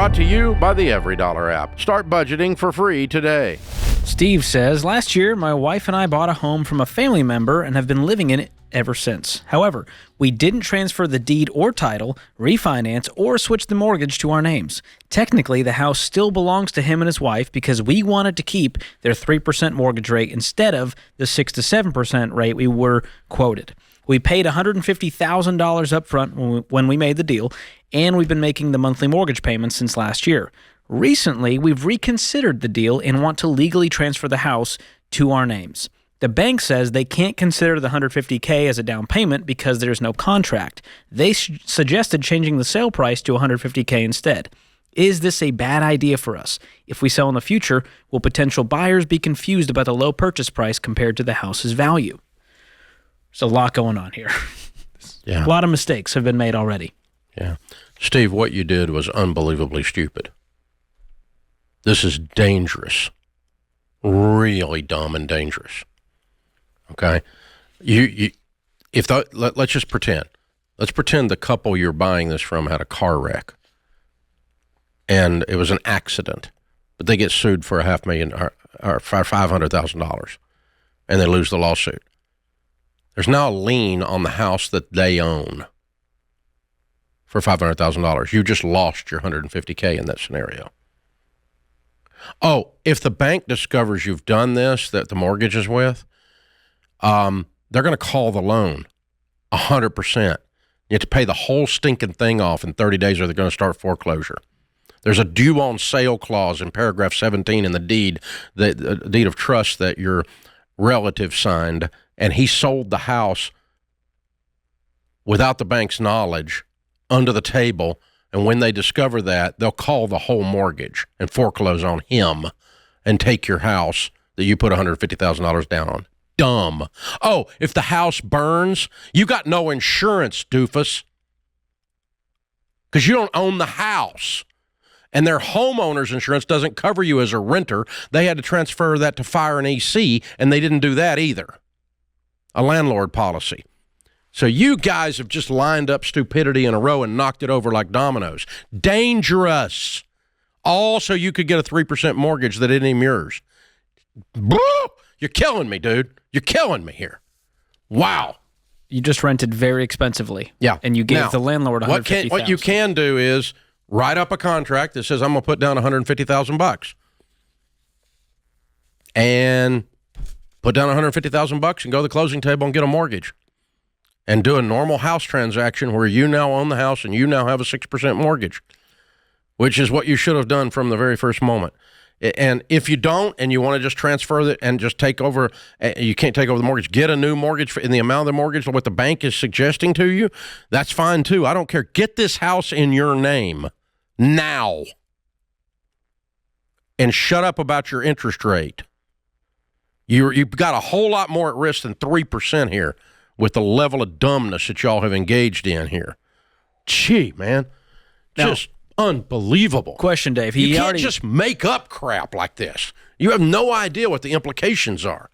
Brought to you by the Every Dollar app. Start budgeting for free today. Steve says, last year, my wife and I bought a home from a family member and have been living in it ever since. However, we didn't transfer the deed or title, refinance, or switch the mortgage to our names. Technically, the house still belongs to him and his wife because we wanted to keep their 3% mortgage rate instead of the 6 to 7% rate we were quoted. We paid $150,000 up front when we made the deal, and we've been making the monthly mortgage payments since last year. Recently, we've reconsidered the deal and want to legally transfer the house to our names. The bank says they can't consider the $150K as a down payment because there's no contract. They suggested changing the sale price to $150K instead. Is this a bad idea for us? If we sell in the future, will potential buyers be confused about the low purchase price compared to the house's value? There's a lot going on here. Yeah. A lot of mistakes have been made already. Yeah. Steve, what you did was unbelievably stupid. This is dangerous. Really dumb and dangerous. Okay? Let's just pretend. Let's pretend the couple you're buying this from had a car wreck. And it was an accident. But they get sued for $500,000 or $500,000. And they lose the lawsuit. There's now a lien on the house that they own for $500,000. You just lost your $150K in that scenario. Oh, if the bank discovers you've done this, that the mortgage is with, they're going to call the loan 100%. You have to pay the whole stinking thing off in 30 days or they're going to start foreclosure. There's a due on sale clause in paragraph 17 in the deed of trust that your relative signed, and he sold the house without the bank's knowledge under the table. And when they discover that, they'll call the whole mortgage and foreclose on him and take your house that you put $150,000 down on. Dumb. Oh, if the house burns, you got no insurance, doofus, because you don't own the house. And their homeowner's insurance doesn't cover you as a renter. They had to transfer that to fire and EC, and they didn't do that either. A landlord policy. So you guys have just lined up stupidity in a row and knocked it over like dominoes. Dangerous. All so you could get a 3% mortgage that isn't even yours. You're killing me, dude. You're killing me here. Wow. You just rented very expensively. Yeah. And you gave the landlord $150,000. What you can do is write up a contract that says I'm going to put down $150,000 and put down $150,000 and go to the closing table and get a mortgage and do a normal house transaction where you now own the house and you now have a 6% mortgage, which is what you should have done from the very first moment. And if you don't and you want to just transfer it and just take over, you can't take over the mortgage, get a new mortgage in the amount of the mortgage, what the bank is suggesting to you, that's fine too. I don't care. Get this house in your name now and shut up about your interest rate. You've got a whole lot more at risk than 3% here with the level of dumbness that y'all have engaged in here. Gee, man. Just unbelievable. Question, Dave. You can't just make up crap like this. You have no idea what the implications are.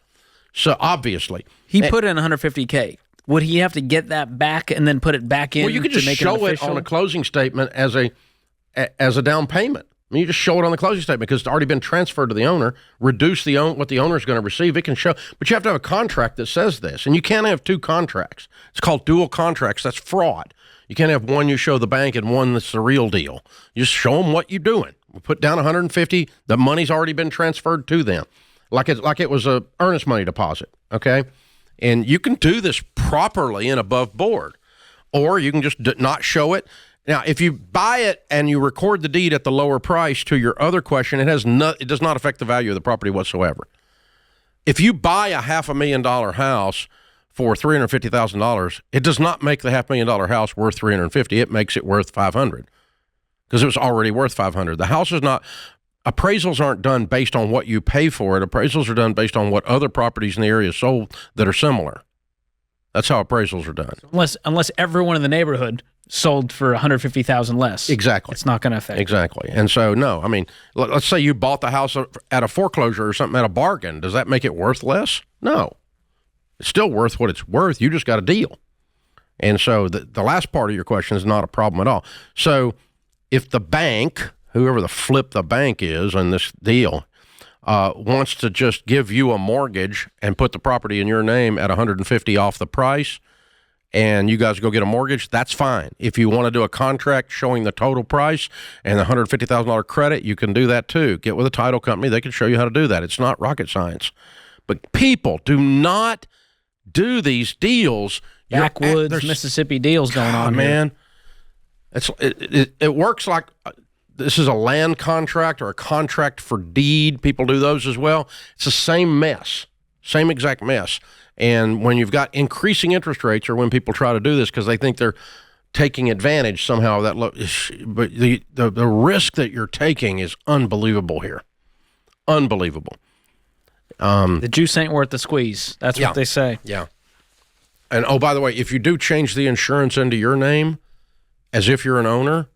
So, obviously. He put in $150K. Would he have to get that back and then put it back in? Well, you could just show it on a closing statement as a down payment. I mean, you just show it on the closing statement because it's already been transferred to the owner, reduce what the owner is going to receive. It can show, but you have to have a contract that says this, and you can't have two contracts. It's called dual contracts. That's fraud. You can't have one you show the bank and one that's the real deal. You just show them what you're doing. We put down $150. The money's already been transferred to them, like it was a earnest money deposit. Okay, and you can do this properly and above board, or you can just not show it. Now, if you buy it and you record the deed at the lower price, to your other question, it does not affect the value of the property whatsoever. If you buy a $500,000 house for $350,000, it does not make the $500,000 house worth $350,000. It makes it worth $500,000 because it was already worth $500,000. The house is not. Appraisals aren't done based on what you pay for it. Appraisals are done based on what other properties in the area sold that are similar. That's how appraisals are done. Unless everyone in the neighborhood sold for $150,000 less. Exactly. It's not going to affect. Exactly. And so, no, I mean, let's say you bought the house at a foreclosure or something at a bargain. Does that make it worth less? No. It's still worth what it's worth. You just got a deal. And so the last part of your question is not a problem at all. So if the bank, whoever the flip the bank is in this deal, wants to just give you a mortgage and put the property in your name at $150 off the price, and you guys go get a mortgage, that's fine. If you want to do a contract showing the total price and the $150,000 credit, you can do that too. Get with a title company. They can show you how to do that. It's not rocket science. But people, do not do these deals. Backwoods, Mississippi deals going on, man. It works like this is a land contract or a contract for deed. People do those as well. It's the same mess, same exact mess. And when you've got increasing interest rates, or when people try to do this because they think they're taking advantage somehow of that, but the risk that you're taking is unbelievable here. Unbelievable. The juice ain't worth the squeeze. That's what they say. Yeah. And, oh, by the way, if you do change the insurance into your name, as if you're an owner,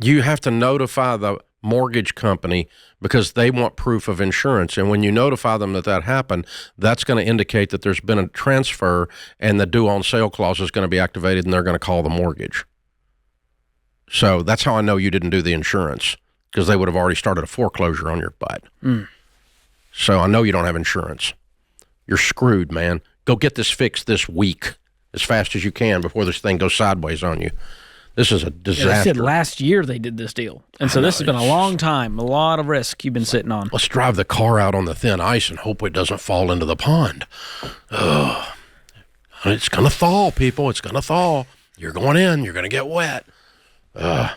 you have to notify the mortgage company because they want proof of insurance. And when you notify them that happened, that's going to indicate that there's been a transfer and the due on sale clause is going to be activated, and they're going to call the mortgage. So that's how I know you didn't do the insurance, because they would have already started a foreclosure on your butt. So I know you don't have insurance. You're screwed, man. Go get this fixed this week as fast as you can before this thing goes sideways on you. This is a disaster. They said last year they did this deal. And so this has been a long time, a lot of risk you've been sitting on. Let's drive the car out on the thin ice and hope it doesn't fall into the pond. It's going to thaw, people. It's going to thaw. You're going in. You're going to get wet. It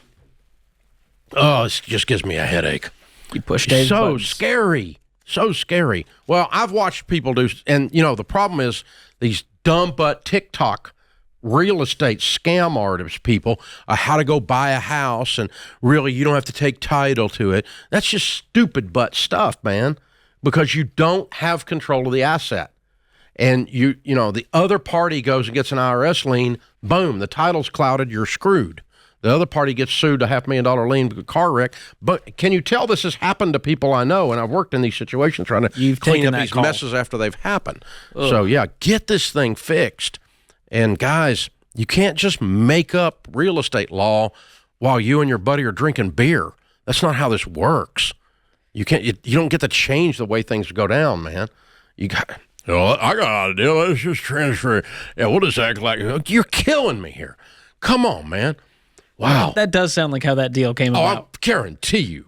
just gives me a headache. You push Dave's buttons. Scary. So scary. Well, I've watched people do, and, the problem is these dumb butt TikTok real estate scam artists, people, how to go buy a house, and really you don't have to take title to it. That's just stupid butt stuff, man, because you don't have control of the asset. And the other party goes and gets an IRS lien, boom, the title's clouded, you're screwed. The other party gets sued, a $500,000 lien because of a car wreck. But can you tell this has happened to people I know? And I've worked in these situations trying to clean up these messes after they've happened. Ugh. So, get this thing fixed. And, guys, you can't just make up real estate law while you and your buddy are drinking beer. That's not how this works. You don't get to change the way things go down, man. I got a deal. Let's just transfer. Yeah, we'll just act like you're killing me here. Come on, man. Wow. That does sound like how that deal came about. I guarantee you.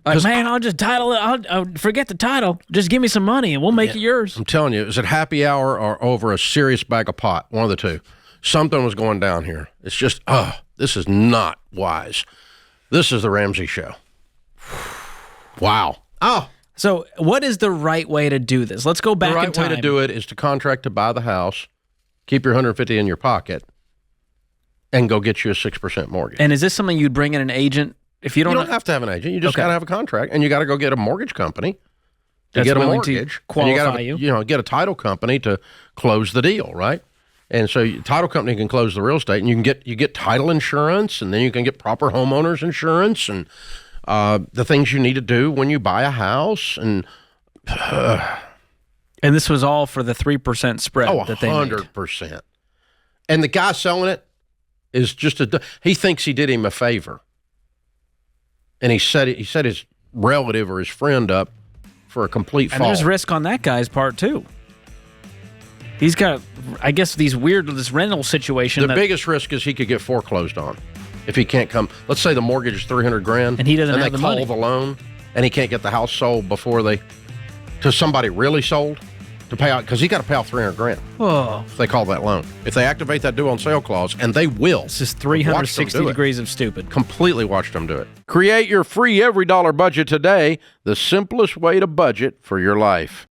Man, I'll just title it. I'll forget the title. Just give me some money and we'll make it yours. I'm telling you, is it happy hour or over a serious bag of pot? One of the two. Something was going down here. It's just, this is not wise. This is the Ramsey Show. Wow. Oh. So what is the right way to do this? Let's go back in time. The right way to do it is to contract to buy the house, keep your $150 in your pocket, and go get you a 6% mortgage. And is this something you'd bring in an agent? If you don't have to have an agent. You just got to have a contract, and you got to go get a mortgage company to get a mortgage. Qualify and you got to get a title company to close the deal, right? And so title company can close the real estate, and you get title insurance, and then you can get proper homeowners insurance, and the things you need to do when you buy a house, and this was all for the 3% spread that they made. 100%. And the guy selling it is just he thinks he did him a favor. And he set his relative or his friend up for a complete fall. And there's risk on that guy's part too. He's got, I guess, this rental situation. The biggest risk is he could get foreclosed on if he can't come. Let's say the mortgage is $300,000, and he doesn't have the money. And they call the loan, and he can't get the house sold before to somebody really sold. To pay out, because he got to pay out $300,000. Oh, if they call that loan, if they activate that due on sale clause, and they will. This is 360 degrees of stupid. Completely watched them do it. Create your free every dollar budget today. The simplest way to budget for your life.